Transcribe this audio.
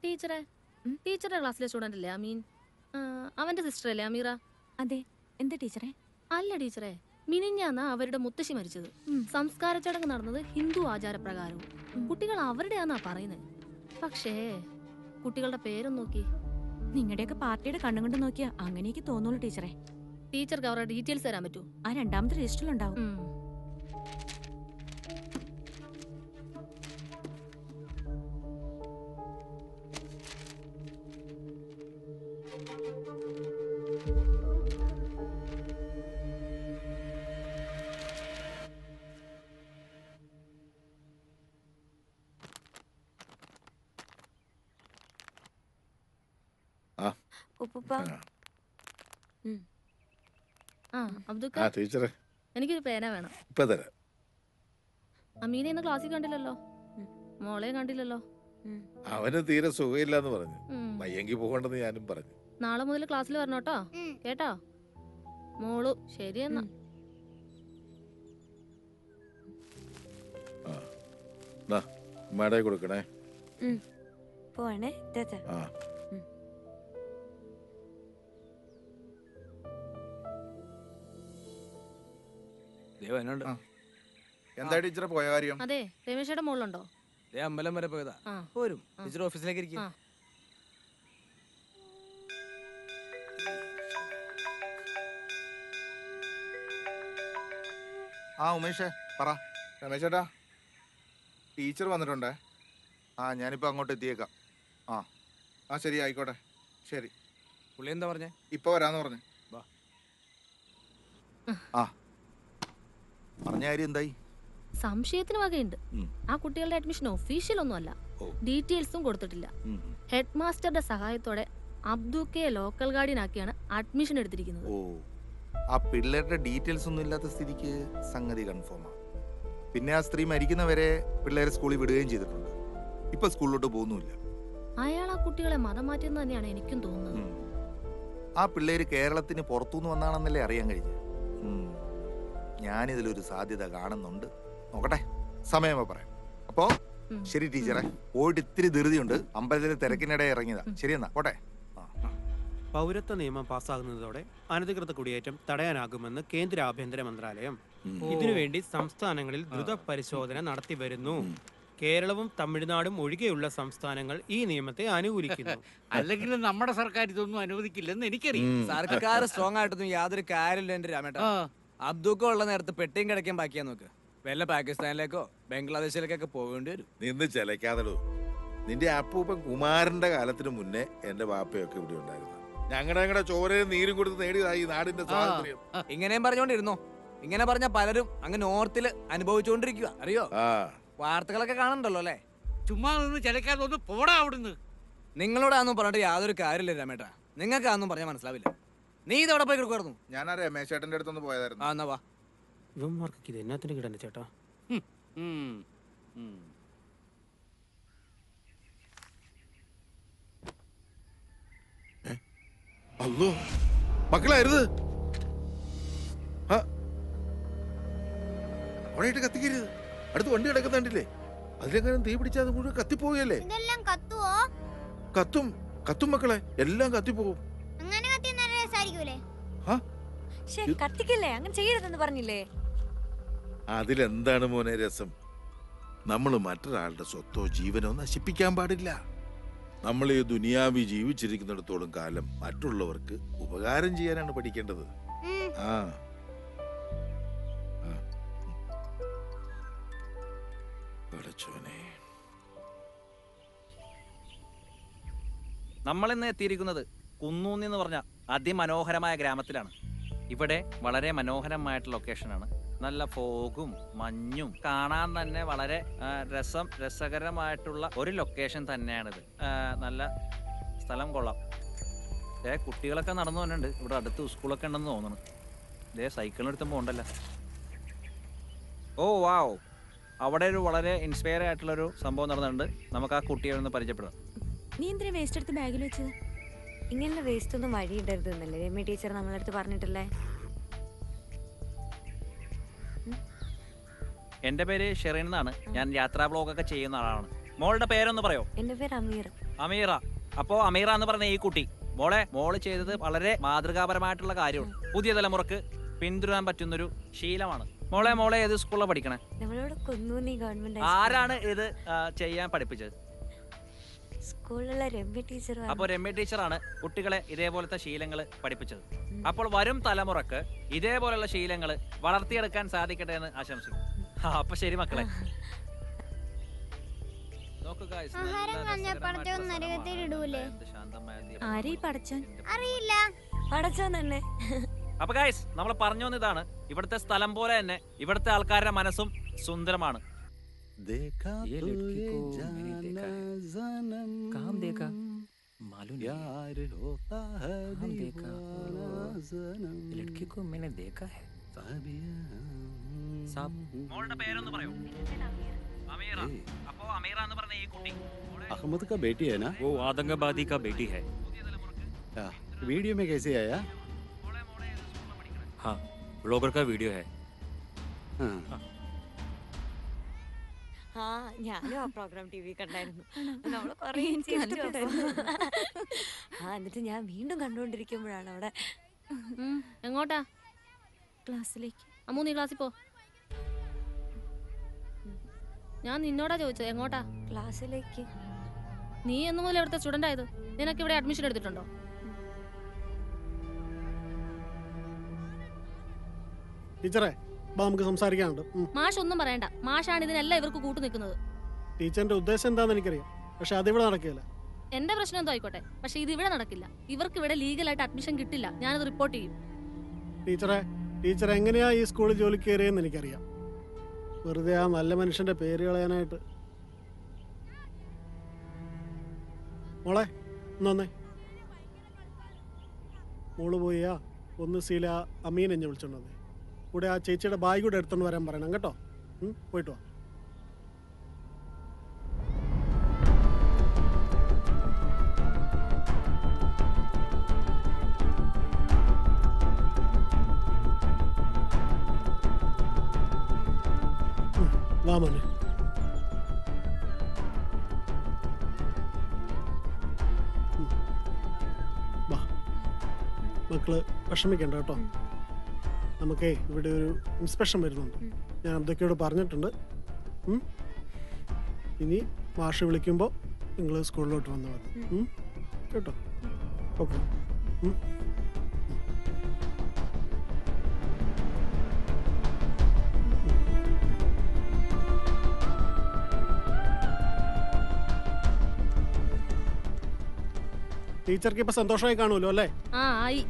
ടീച്ചറെ ടീച്ചറുടെ ക്ലാസ്സിലെ സ്റ്റുഡന്റ് അല്ലേ അമീൻ? അവന്റെ സിസ്റ്റർ അല്ലേ അമീറ? അതെ. എന്താ ടീച്ചറെ? അല്ല ടീച്ചറെ, മിനിഞ്ഞാന്നാ അവരുടെ മുത്തശ്ശി മരിച്ചത്. സംസ്കാര ചടങ്ങ് നടന്നത് ഹിന്ദു ആചാരപ്രകാരവും. കുട്ടികൾ അവരുടെയാന്നാ പറയുന്നത്. പക്ഷേ കുട്ടികളുടെ പേരും നോക്കി. നിങ്ങളുടെയൊക്കെ പാർട്ടിയുടെ കണ്ണും കൊണ്ട് നോക്കിയാ അങ്ങനെയൊക്കെ തോന്നുള്ളൂ ടീച്ചറെ. ടീച്ചർക്ക് അവരുടെ ഡീറ്റെയിൽസ് തരാൻ പറ്റൂ? ആ രണ്ടാമത്തെ രജിസ്റ്ററിലുണ്ടാവും. എനിക്കൊരു പേന വേണം. അമീനെ ഇന്ന് ക്ലാസ്സിൽ കണ്ടില്ലല്ലോ, മോളെ കണ്ടില്ലല്ലോ. അവന് തീരെ സുഖമില്ലാന്ന് പറഞ്ഞു. വയ്യെങ്കി പോകണ്ടെന്ന് ഞാനും പറഞ്ഞു. നാളെ മുതൽ ക്ലാസ്സിൽ വരണോട്ടോ, കേട്ടോ മോളു? ശരിയെന്നാ. കൊടുക്കണേ. പോണേ. എന്താ ടീച്ചറെ പോയ കാര്യം? അതെ, രമേശയുടെ മോളുണ്ടോ? അമ്പലം വരെ പോയതാ. പോരും ടീച്ചർ ഓഫീസിലേക്ക് ഇരിക്കും. ഉമേഷേ പറ. രമേശേട്ടാ, ടീച്ചർ വന്നിട്ടുണ്ടേ. ഞാനിപ്പോ അങ്ങോട്ട് എത്തിയേക്കാം. ശരി, ആയിക്കോട്ടെ. ശരി. പുള്ളി എന്താ പറഞ്ഞേ? ഇപ്പൊ വരാന്ന് പറഞ്ഞു. പറഞ്ഞ കാര്യം എന്തായി? സംശയത്തിന് വകയുണ്ട്. ആ കുട്ടികളുടെ അഡ്മിഷൻ ഒഫീഷ്യൽ ഒന്നും അല്ല, ഡീറ്റെയിൽസും കൊടുത്തിട്ടില്ല. ഹെഡ് മാസ്റ്ററുടെ സഹായത്തോടെ അബ്ദുക്കെ ലോക്കൽ ഗാർഡിയൻ ആക്കിയാണ് അഡ്മിഷൻ എടുത്തിരിക്കുന്നത്. ആ പിള്ളേരുടെ ഡീറ്റെയിൽസ് ഒന്നും ഇല്ലാത്ത സ്ഥിതിക്ക് സംഗതി കൺഫേമാണ്. പിന്നെ ആ സ്ത്രീ മരിക്കുന്നവരെ പിള്ളേരെ സ്കൂളിൽ വിടുകയും ചെയ്തിട്ടുണ്ട്. ഇപ്പൊ സ്കൂളിലോട്ട് പോകുന്നുമില്ല. അയാൾ ആ കുട്ടികളെ മതം മാറ്റിയെന്ന് തന്നെയാണ് എനിക്കും തോന്നുന്നത്. ആ പിള്ളേര് കേരളത്തിന് പുറത്തുനിന്ന് വന്നാണെന്നല്ലേ അറിയാൻ കഴിഞ്ഞു. ഞാനിതിലൊരു സാധ്യത കാണുന്നുണ്ട്. നോക്കട്ടെ, സമയമോ പറയാം. അപ്പോ ശരി ടീച്ചറെ, പോയിട്ട് ഇത്തിരി ധൃതിയുണ്ട്. അമ്പലത്തിലെ തിരക്കിനിടെ ഇറങ്ങിയതാ. ശരിയെന്നാ, പോട്ടെ. പൗരത്വ നിയമം പാസ്സാകുന്നതോടെ അനധികൃത കുടിയേറ്റം തടയാനാകുമെന്ന് കേന്ദ്ര ആഭ്യന്തര മന്ത്രാലയം. ഇതിനുവേണ്ടി സംസ്ഥാനങ്ങളിൽ ദ്രുത പരിശോധന നടത്തി വരുന്നു. കേരളവും തമിഴ്നാടും ഒഴികെയുള്ള സംസ്ഥാനങ്ങൾ ഈ നിയമത്തെ അനുകൂലിക്കുന്നു. അല്ലെങ്കിൽ നമ്മുടെ സർക്കാർ ഇതൊന്നും അനുവദിക്കില്ലെന്ന് എനിക്കറിയാം. സർക്കാർ സ്ട്രോങ് ആയിട്ടൊന്നും യാതൊരു കാര്യമില്ല എന്റെ രാമേട്ട. അബ്ദുക്ക ഉള്ള നേരത്ത് പെട്ടിയും കിടക്കാൻ ബാക്കിയാ നോക്ക്. വല്ല പാകിസ്ഥാനിലേക്കോ ബംഗ്ലാദേശിലേക്കൊക്കെ പോകേണ്ടി വരും. നിന്ന് ചിലക്കാതടൂ. നിന്റെ അപ്പൂപ്പൻ കുമാരന്റെ കാലത്തിന് മുന്നേ എന്റെ വാപ്പയൊക്കെ ഇവിടെ ഉണ്ടായിരുന്നു. ഞങ്ങളുടെ ചോരയും നീരും കൊടുത്ത് നേടിയതായി നാടിന്റെ സ്വാതന്ത്ര്യം. ഇങ്ങനെയും പറഞ്ഞോണ്ടിരുന്നോ? ഇങ്ങനെ പറഞ്ഞ പലരും അങ്ങ് നോർത്തില് അനുഭവിച്ചുകൊണ്ടിരിക്കുക, അറിയോ? വാർത്തകളൊക്കെ കാണണ്ടല്ലോ അല്ലേ? ചുമ്മാ നിന്ന് ചിലക്കാതെ ഒന്ന് പോടാ അവിടുന്ന്. നിങ്ങളോടാന്നും പറഞ്ഞിട്ട് യാതൊരു കാര്യമില്ല രാമേട്ടാ. നിങ്ങൾക്ക് അതൊന്നും പറഞ്ഞാൽ മനസ്സിലാവില്ല. നീ ഇതവിടെ പോയി കിടക്കുമായിരുന്നു. ഞാൻ ആ രമേശ് ചേട്ടന്റെ അടുത്തൊന്ന് പോയതായിരുന്നു. എന്നാ വാ. ഇവന്മാർക്ക് ഇത് എന്നാത്തിന് കിടന്നെ ചേട്ടാ? അല്ലോ മക്കളായിരുത്. അവിടെയായിട്ട് കത്തിക്കരുത്. അടുത്ത് വണ്ടി കിടക്കുന്നുണ്ടില്ലേ? അതിലെങ്ങനെ തീ പിടിച്ചാൽ അത് മുഴുവൻ കത്തിപ്പോവുകയല്ലേ? കത്തും കത്തും മക്കളെ, എല്ലാം കത്തിപ്പോവും. കത്തിക്കല്ലേ, അങ്ങനെ ചെയ്യരുതെന്ന് പറഞ്ഞില്ലേ? അതിലെന്താണ് മോനെ രസം? നമ്മൾ മറ്റൊരാളുടെ സ്വത്തോ ജീവനോ നശിപ്പിക്കാൻ പാടില്ല. നമ്മൾ ഈ ദുനിയാവി ജീവിച്ചിരിക്കുന്നിടത്തോളം കാലം മറ്റുള്ളവർക്ക് ഉപകാരം ചെയ്യാനാണ് പഠിക്കേണ്ടത്. നമ്മളിന്ന് എത്തിയിരിക്കുന്നത് കുന്നൂന്നി എന്ന് പറഞ്ഞ അതിമനോഹരമായ ഗ്രാമത്തിലാണ്. ഇവിടെ വളരെ മനോഹരമായിട്ടുള്ള ലൊക്കേഷനാണ്. നല്ല ഫോഗും മഞ്ഞും കാണാൻ തന്നെ വളരെ രസകരമായിട്ടുള്ള ഒരു ലൊക്കേഷൻ തന്നെയാണിത്. നല്ല സ്ഥലം കൊള്ളാം. കുട്ടികളൊക്കെ നടന്നു വന്നിട്ടുണ്ട്. ഇവിടെ അടുത്ത് സ്കൂളൊക്കെ ഉണ്ടെന്ന് തോന്നുന്നു. സൈക്കിളിനെടുത്തുമ്പോൾ ഉണ്ടല്ലോ. ഓ വാവ്, അവിടെ ഒരു വളരെ ഇൻസ്പയർ ആയിട്ടുള്ളൊരു സംഭവം നടന്നിട്ടുണ്ട്. നമുക്ക് ആ കുട്ടിയെ ഒന്ന് പരിചയപ്പെടാം. നീ എന്തിനാ വേസ്റ്റ് എടുത്ത് ബാഗിൽ വെച്ചത്? ഇങ്ങനെ വേസ്റ്റ് ഒന്നും വഴിയിടരുത് എന്നല്ലേ രമ്യ ടീച്ചർ നമ്മളടുത്ത് പറഞ്ഞിട്ടില്ലേ? എന്റെ പേര് ഷെറിൻ എന്നാണ്. ഞാൻ യാത്രാ ബ്ലോഗൊക്കെ ചെയ്യുന്ന ആളാണ്. മോളുടെ പേരൊന്ന് പറയോ? എന്റെ പേര് അമീർ. അമീറ. അപ്പോ അമീറ എന്ന് പറഞ്ഞ ഈ കുട്ടി മോള് ചെയ്തത് വളരെ മാതൃകാപരമായിട്ടുള്ള കാര്യമാണ്. പുതിയ തലമുറക്ക് പിന്തുടരാൻ പറ്റുന്നൊരു ശീലമാണ്. മോളെ ഏത് സ്കൂളിലാണ് പഠിക്കണേ? നമ്മളോട് കുന്നൂന്നി ഗവൺമെന്റ് ആരാണ് ഇത് ചെയ്യാൻ പഠിപ്പിച്ചത്? സ്കൂളിലുള്ള രമ്യ ടീച്ചർ. അപ്പോൾ രമ്യ ടീച്ചറാണ് കുട്ടികളെ ഇതേപോലത്തെ ശീലങ്ങൾ പഠിപ്പിച്ചത്. അപ്പോൾ വരും തലമുറക്ക് ഇതേപോലുള്ള ശീലങ്ങൾ വളർത്തിയെടുക്കാൻ സാധിക്കട്ടെ എന്ന് ആശംസിക്കുന്നു. അപ്പൊ ശരി മക്കളെ. ആരെ പടച്ചോൻ? അറിയില്ല, പടച്ചോൻ തന്നെ. അപ്പൊ ഗൈസ് നമ്മൾ പറഞ്ഞു വന്നതാണ്, ഇവിടുത്തെ സ്ഥലം പോലെ തന്നെ ഇവിടുത്തെ ആൾക്കാരുടെ മനസ്സും സുന്ദരമാണ്. മോളുടെ പേരൊന്ന് പറയൂ. അമീറ. അപ്പോ അമീറ എന്ന് പറഞ്ഞ ഈ കുട്ടി अहमद का बेटी है ना? वो आतंकवादी का बेटी है। वीडियो में कैसे आया? हाँ, ब्लॉगर का वीडियो है। ആ ഞാനും ആ പ്രോഗ്രാം ടി വി കണ്ടായിരുന്നു. നമ്മള് കൊറേ എന്നിട്ട് ഞാൻ വീണ്ടും കണ്ടുകൊണ്ടിരിക്കുമ്പോഴാണ് അവിടെ. എങ്ങോട്ടാ? ക്ലാസ്സിലേക്ക്. അമ്മു നീ ക്ലാസ്സിൽ പോ. ഞാൻ നിന്നോടാ ചോദിച്ചത് എങ്ങോട്ടാ? ക്ലാസ്സിലേക്ക്. നീ എന്ന് മുതൽ ഇവിടുത്തെ സ്റ്റുഡന്റ് ആയത്? നിനക്ക് ഇവിടെ അഡ്മിഷൻ എടുത്തിട്ടുണ്ടോ? ടീച്ചറെ നമുക്ക് സംസാരിക്കാനുണ്ട്. മാഷ് ഒന്നും പറയണ്ട. മാഷാണ് ഇതിനെല്ലാം ഇവർക്ക് കൂട്ടു നിൽക്കുന്നത്. ടീച്ചറിന്റെ ഉദ്ദേശം എന്താണെന്ന് എനിക്കറിയാം, പക്ഷെ അതിവിടെ നടക്കില്ല. എന്റെ പ്രശ്നം എന്തോ ആയിക്കോട്ടെ, പക്ഷെ ഇത് ഇവിടെ നടക്കില്ല. ഇവർക്ക് ഇവിടെ ലീഗലായിട്ട് അഡ്മിഷൻ കിട്ടില്ല. ഞാനത് റിപ്പോർട്ട് ചെയ്യും. ടീച്ചർ എങ്ങനെയാ ഈ സ്കൂളിൽ ജോലിക്ക് കയറിയെന്ന് എനിക്കറിയാം. വെറുതെ ആ നല്ല മനുഷ്യന്റെ പേര് കളയാനായിട്ട്. മോളെ ഒന്നേ, മോള് പോയാ ഒന്ന് സീല അമീൻ എന്നെ വിളിച്ചോണ്ടേ. കൂടെ ആ ചേച്ചിയുടെ ബാഗ് കൂടെ എടുത്തോണ്ട് വരാൻ പറയണം കേട്ടോ. പോയിട്ട് വാ. വാ മോനെ. വാ മക്കള് വിഷമിക്കണ്ട കേട്ടോ. നമുക്കേ ഇവിടെ ഒരു ഇൻസ്പെക്ഷൻ വരുന്നുണ്ട്. ഞാൻ അബ്ദൊക്കെയോട് പറഞ്ഞിട്ടുണ്ട്. ഇനി മാഷ് വിളിക്കുമ്പോൾ നിങ്ങൾ സ്കൂളിലോട്ട് വന്നാൽ മതി കേട്ടോ. ഓക്കെ. ടീച്ചർക്ക് ഇപ്പൊ സന്തോഷമായി കാണുമല്ലോ അല്ലേ? ആ ആയി.